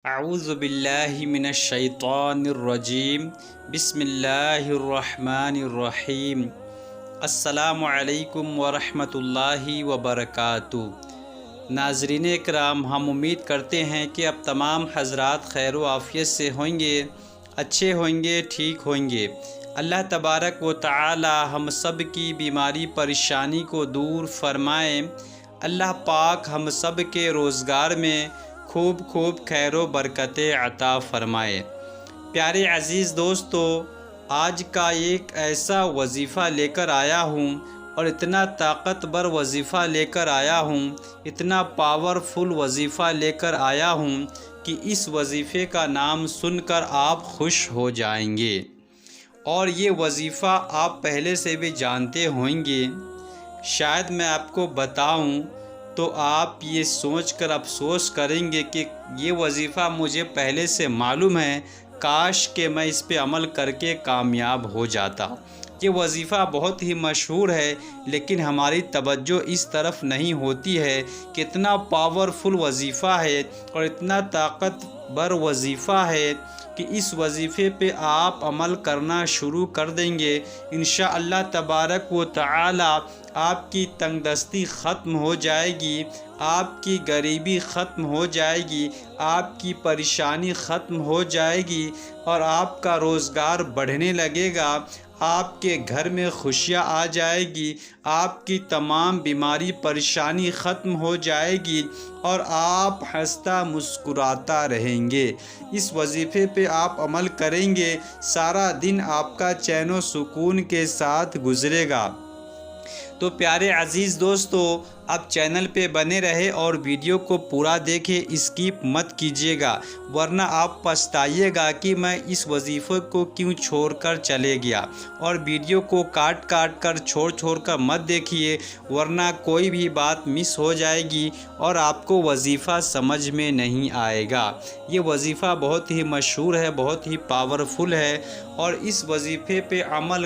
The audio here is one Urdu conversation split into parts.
اعوذ باللہ من الشیطان الرجیم بسم اللہ الرحمن الرحیم السلام علیکم ورحمۃ اللہ وبرکاتہ۔ ناظرین اکرام، ہم امید کرتے ہیں کہ اب تمام حضرات خیر و عافیت سے ہوں گے، اچھے ہوں گے، ٹھیک ہوں گے۔ اللہ تبارک و تعالی ہم سب کی بیماری پریشانی کو دور فرمائے۔ اللہ پاک ہم سب کے روزگار میں خوب خیر و برکتیں عطا فرمائے۔ پیارے عزیز دوستو، آج کا ایک ایسا وظیفہ لے کر آیا ہوں اور اتنا طاقتور وظیفہ لے کر آیا ہوں، اتنا پاورفل وظیفہ لے کر آیا ہوں کہ اس وظیفے کا نام سن کر آپ خوش ہو جائیں گے۔ اور یہ وظیفہ آپ پہلے سے بھی جانتے ہوئیں گے، شاید میں آپ کو بتاؤں تو آپ یہ سوچ کر افسوس کریں گے کہ یہ وظیفہ مجھے پہلے سے معلوم ہے، کاش کہ میں اس پہ عمل کر کے کامیاب ہو جاتا۔ یہ وظیفہ بہت ہی مشہور ہے، لیکن ہماری توجہ اس طرف نہیں ہوتی ہے کہ اتنا پاورفل وظیفہ ہے اور اتنا طاقتور وظیفہ ہے کہ اس وظیفے پہ آپ عمل کرنا شروع کر دیں گے، انشاءاللہ تبارک و تعالی آپ کی تنگ دستی ختم ہو جائے گی، آپ کی غریبی ختم ہو جائے گی، آپ کی پریشانی ختم ہو جائے گی اور آپ کا روزگار بڑھنے لگے گا، آپ کے گھر میں خوشیاں آ جائے گی، آپ کی تمام بیماری پریشانی ختم ہو جائے گی اور آپ ہنستا مسکراتا رہیں گے۔ اس وظیفے پہ آپ عمل کریں گے، سارا دن آپ کا چین و سکون کے ساتھ گزرے گا۔ تو پیارے عزیز دوستو، اب چینل پہ بنے رہے اور ویڈیو کو پورا دیکھیں، اسکیپ مت کیجیے گا، ورنہ آپ پچھتائیے گا کہ میں اس وظیفے کو کیوں چھوڑ کر چلے گیا۔ اور ویڈیو کو کاٹ کر چھوڑ کر مت دیکھیے، ورنہ کوئی بھی بات مس ہو جائے گی اور آپ کو وظیفہ سمجھ میں نہیں آئے گا۔ یہ وظیفہ بہت ہی مشہور ہے، بہت ہی پاورفل ہے، اور اس وظیفے پہ عمل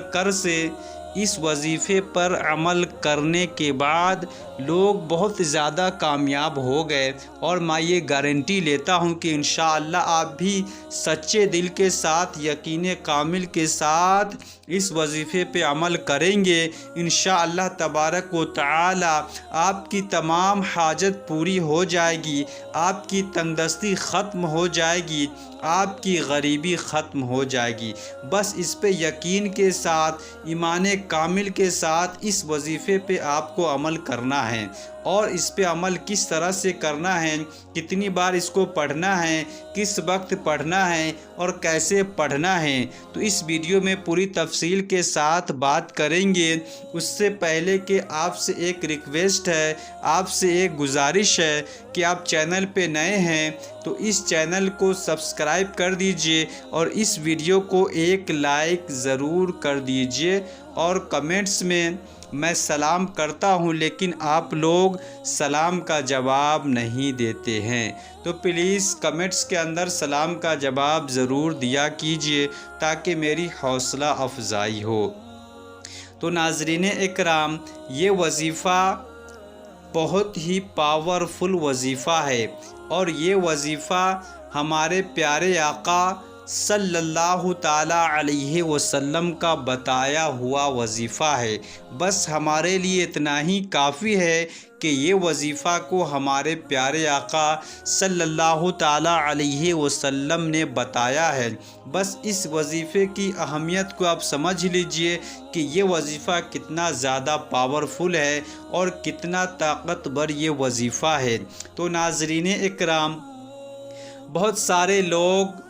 اس وظیفے پر عمل کرنے کے بعد لوگ بہت زیادہ کامیاب ہو گئے، اور میں یہ گارنٹی لیتا ہوں کہ انشاءاللہ آپ بھی سچے دل کے ساتھ، یقین کامل کے ساتھ اس وظیفے پہ عمل کریں گے، انشاءاللہ تبارک و تعالی آپ کی تمام حاجت پوری ہو جائے گی، آپ کی تنگ دستی ختم ہو جائے گی، آپ کی غریبی ختم ہو جائے گی۔ بس اس پہ یقین کے ساتھ، ایمان کامل کے ساتھ اس وظیفے پہ آپ کو عمل کرنا ہے۔ اور اس پہ عمل کس طرح سے کرنا ہے، کتنی بار اس کو پڑھنا ہے، کس وقت پڑھنا ہے اور کیسے پڑھنا ہے، تو اس ویڈیو میں پوری تفصیل کے ساتھ بات کریں گے۔ اس سے پہلے کہ آپ سے ایک ریکویسٹ ہے، آپ سے ایک گزارش ہے کہ آپ چینل پہ نئے ہیں تو اس چینل کو سبسکرائب کر دیجئے اور اس ویڈیو کو ایک لائک ضرور کر دیجئے۔ اور کمنٹس میں سلام کرتا ہوں، لیکن آپ لوگ سلام کا جواب نہیں دیتے ہیں، تو پلیز کمنٹس کے اندر سلام کا جواب ضرور دیا کیجئے تاکہ میری حوصلہ افزائی ہو۔ تو ناظرین اکرام، یہ وظیفہ بہت ہی پاورفل وظیفہ ہے، اور یہ وظیفہ ہمارے پیارے آقا صلی اللہ تعالی علیہ وسلم کا بتایا ہوا وظیفہ ہے۔ بس ہمارے لیے اتنا ہی کافی ہے کہ یہ وظیفہ کو ہمارے پیارے آقا صلی اللہ تعالی علیہ وسلم نے بتایا ہے۔ بس اس وظیفے کی اہمیت کو آپ سمجھ لیجئے کہ یہ وظیفہ کتنا زیادہ پاورفل ہے اور کتنا طاقتور یہ وظیفہ ہے۔ تو ناظرین اکرام، بہت سارے لوگ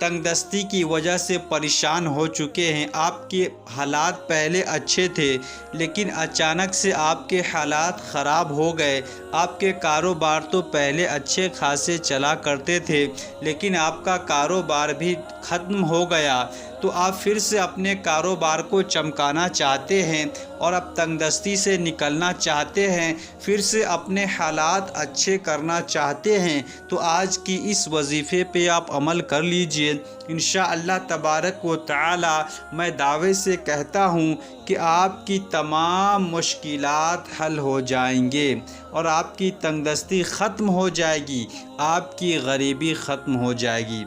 تنگ دستی کی وجہ سے پریشان ہو چکے ہیں۔ آپ کے حالات پہلے اچھے تھے، لیکن اچانک سے آپ کے حالات خراب ہو گئے۔ آپ کے کاروبار تو پہلے اچھے خاصے چلا کرتے تھے، لیکن آپ کا کاروبار بھی ختم ہو گیا۔ تو آپ پھر سے اپنے کاروبار کو چمکانا چاہتے ہیں اور اب تنگ دستی سے نکلنا چاہتے ہیں، پھر سے اپنے حالات اچھے کرنا چاہتے ہیں، تو آج کی اس وظیفے پہ آپ عمل کر لیجئے۔ انشاءاللہ تبارک و تعالی میں دعوے سے کہتا ہوں کہ آپ کی تمام مشکلات حل ہو جائیں گے اور آپ کی تنگ دستی ختم ہو جائے گی، آپ کی غریبی ختم ہو جائے گی۔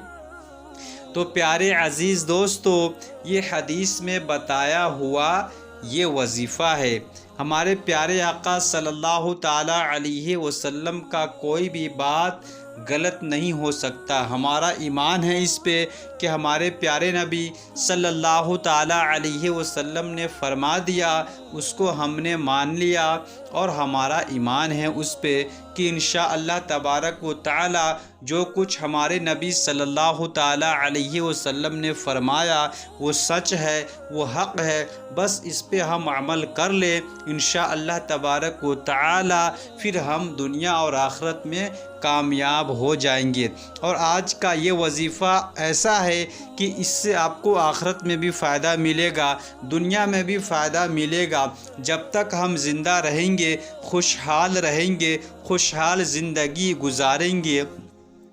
تو پیارے عزیز دوستو، یہ حدیث میں بتایا ہوا یہ وظیفہ ہے۔ ہمارے پیارے آقا صلی اللہ تعالیٰ علیہ وسلم کا کوئی بھی بات غلط نہیں ہو سکتا۔ ہمارا ایمان ہے اس پہ کہ ہمارے پیارے نبی صلی اللہ تعالیٰ علیہ وسلم نے فرما دیا، اس کو ہم نے مان لیا، اور ہمارا ایمان ہے اس پہ کہ انشاءاللہ تبارک و تعالی جو کچھ ہمارے نبی صلی اللہ تعالیٰ علیہ وسلم نے فرمایا وہ سچ ہے، وہ حق ہے، بس اس پہ ہم عمل کر لیں انشاءاللہ تبارک و تعالی، پھر ہم دنیا اور آخرت میں کامیاب ہو جائیں گے۔ اور آج کا یہ وظیفہ ایسا ہے کہ اس سے آپ کو آخرت میں بھی فائدہ ملے گا، دنیا میں بھی فائدہ ملے گا۔ جب تک ہم زندہ رہیں گے، خوشحال رہیں گے، خوشحال زندگی گزاریں گے،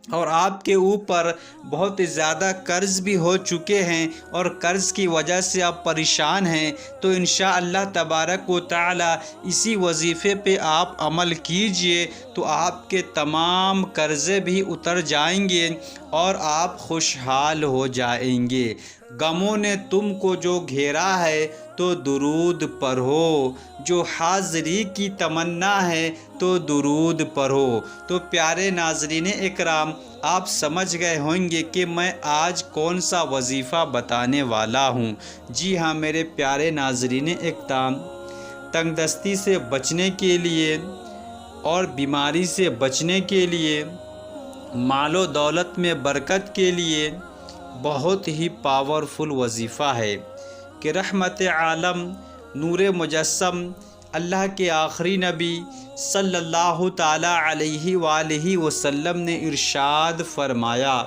اور آپ کے اوپر بہت زیادہ قرض بھی ہو چکے ہیں اور قرض کی وجہ سے آپ پریشان ہیں، تو انشاءاللہ تبارک و تعالی اسی وظیفے پہ آپ عمل کیجئے تو آپ کے تمام قرضے بھی اتر جائیں گے اور آپ خوشحال ہو جائیں گے۔ غموں نے تم کو جو گھیرا ہے تو درود پڑھو، جو حاضری کی تمنا ہے تو درود پڑھو۔ تو پیارے ناظرین اکرام، آپ سمجھ گئے ہوں گے کہ میں آج کون سا وظیفہ بتانے والا ہوں۔ جی ہاں میرے پیارے ناظرین اکرام، تنگ دستی سے بچنے کے لیے اور بیماری سے بچنے کے لیے، مال و دولت میں برکت کے لیے بہت ہی پاورفل وظیفہ ہے کہ رحمت عالم نور مجسم اللہ کے آخری نبی صلی اللہ تعالیٰ علیہ وآلہ وسلم نے ارشاد فرمایا،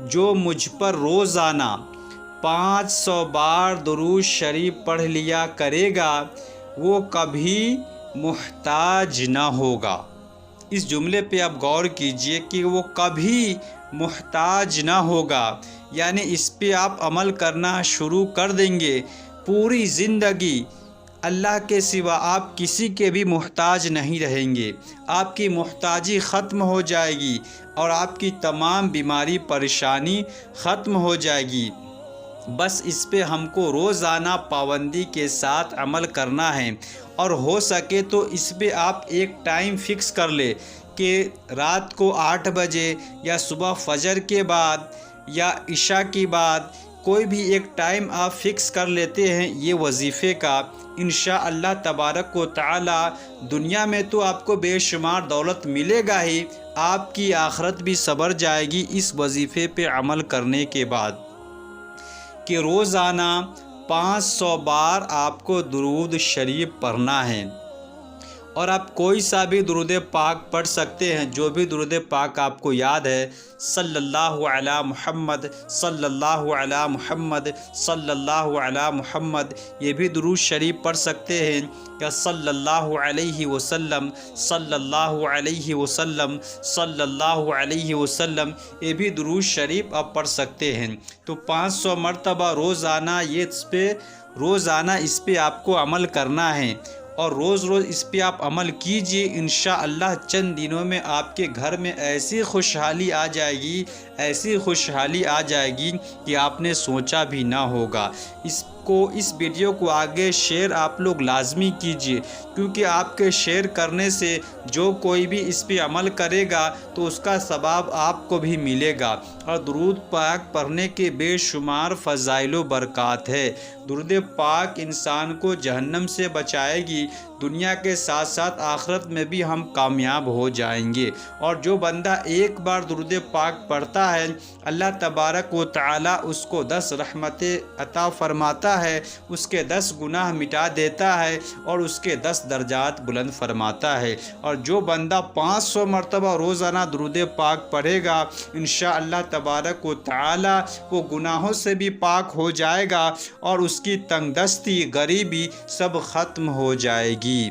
جو مجھ پر روزانہ 500 بار درود شریف پڑھ لیا کرے گا وہ کبھی محتاج نہ ہوگا۔ اس جملے پہ آپ غور کیجئے کہ وہ کبھی محتاج نہ ہوگا، یعنی اس پہ آپ عمل کرنا شروع کر دیں گے، پوری زندگی اللہ کے سوا آپ کسی کے بھی محتاج نہیں رہیں گے، آپ کی محتاجی ختم ہو جائے گی اور آپ کی تمام بیماری پریشانی ختم ہو جائے گی۔ بس اس پہ ہم کو روزانہ پابندی کے ساتھ عمل کرنا ہے، اور ہو سکے تو اس پہ آپ ایک ٹائم فکس کر لے کہ رات کو 8 بجے یا صبح فجر کے بعد یا عشاء کے بعد کوئی بھی ایک ٹائم آپ فکس کر لیتے ہیں یہ وظیفے کا، انشاءاللہ تبارک و تعالی دنیا میں تو آپ کو بے شمار دولت ملے گا ہی، آپ کی آخرت بھی سنور جائے گی اس وظیفے پہ عمل کرنے کے بعد کہ روزانہ 500 بار آپ کو درود شریف پڑھنا ہے۔ اور آپ کوئی سا بھی درود پاک پڑھ سکتے ہیں، جو بھی درود پاک آپ کو یاد ہے، صلی اللہ علی محمد، صلی اللہ علی محمد، صلی اللہ علی محمد، یہ بھی درود شریف پڑھ سکتے ہیں، یا صلی اللہ علیہ وسلم، صلی اللہ علیہ وسلم، صلی اللہ علیہ وسلم، یہ بھی درود شریف آپ پڑھ سکتے ہیں۔ تو 500 مرتبہ روزانہ اس پہ آپ کو عمل کرنا ہے، اور روز روز اس پہ آپ عمل کیجئے، انشاءاللہ چند دنوں میں آپ کے گھر میں ایسی خوشحالی آ جائے گی، ایسی خوشحالی آ جائے گی کہ آپ نے سوچا بھی نہ ہوگا۔ اس ویڈیو کو آگے شیئر آپ لوگ لازمی کیجئے، کیونکہ آپ کے شیئر کرنے سے جو کوئی بھی اس پہ عمل کرے گا تو اس کا ثواب آپ کو بھی ملے گا، اور درود پاک پڑھنے کے بے شمار فضائل و برکات ہے۔ درود پاک انسان کو جہنم سے بچائے گی، دنیا کے ساتھ ساتھ آخرت میں بھی ہم کامیاب ہو جائیں گے۔ اور جو بندہ ایک بار درود پاک پڑھتا ہے، اللہ تبارک و تعالی اس کو 10 رحمتیں عطا فرماتا ہے، اس کے 10 گناہ مٹا دیتا ہے اور اس کے 10 درجات بلند فرماتا ہے۔ اور جو بندہ 500 مرتبہ روزانہ درود پاک پڑھے گا، انشاءاللہ تبارک و تعالی وہ گناہوں سے بھی پاک ہو جائے گا اور اس کی تنگ دستی، غریبی سب ختم ہو جائے گی۔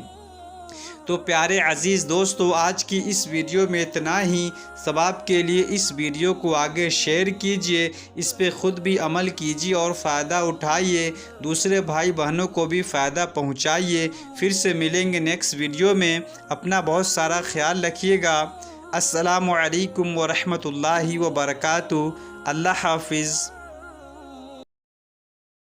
تو پیارے عزیز دوستو، آج کی اس ویڈیو میں اتنا ہی۔ ثواب کے لیے اس ویڈیو کو آگے شیئر کیجئے، اس پہ خود بھی عمل کیجئے اور فائدہ اٹھائیے، دوسرے بھائی بہنوں کو بھی فائدہ پہنچائیے۔ پھر سے ملیں گے نیکسٹ ویڈیو میں۔ اپنا بہت سارا خیال رکھیے گا۔ السلام علیکم ورحمۃ اللہ وبرکاتہ۔ اللہ حافظ۔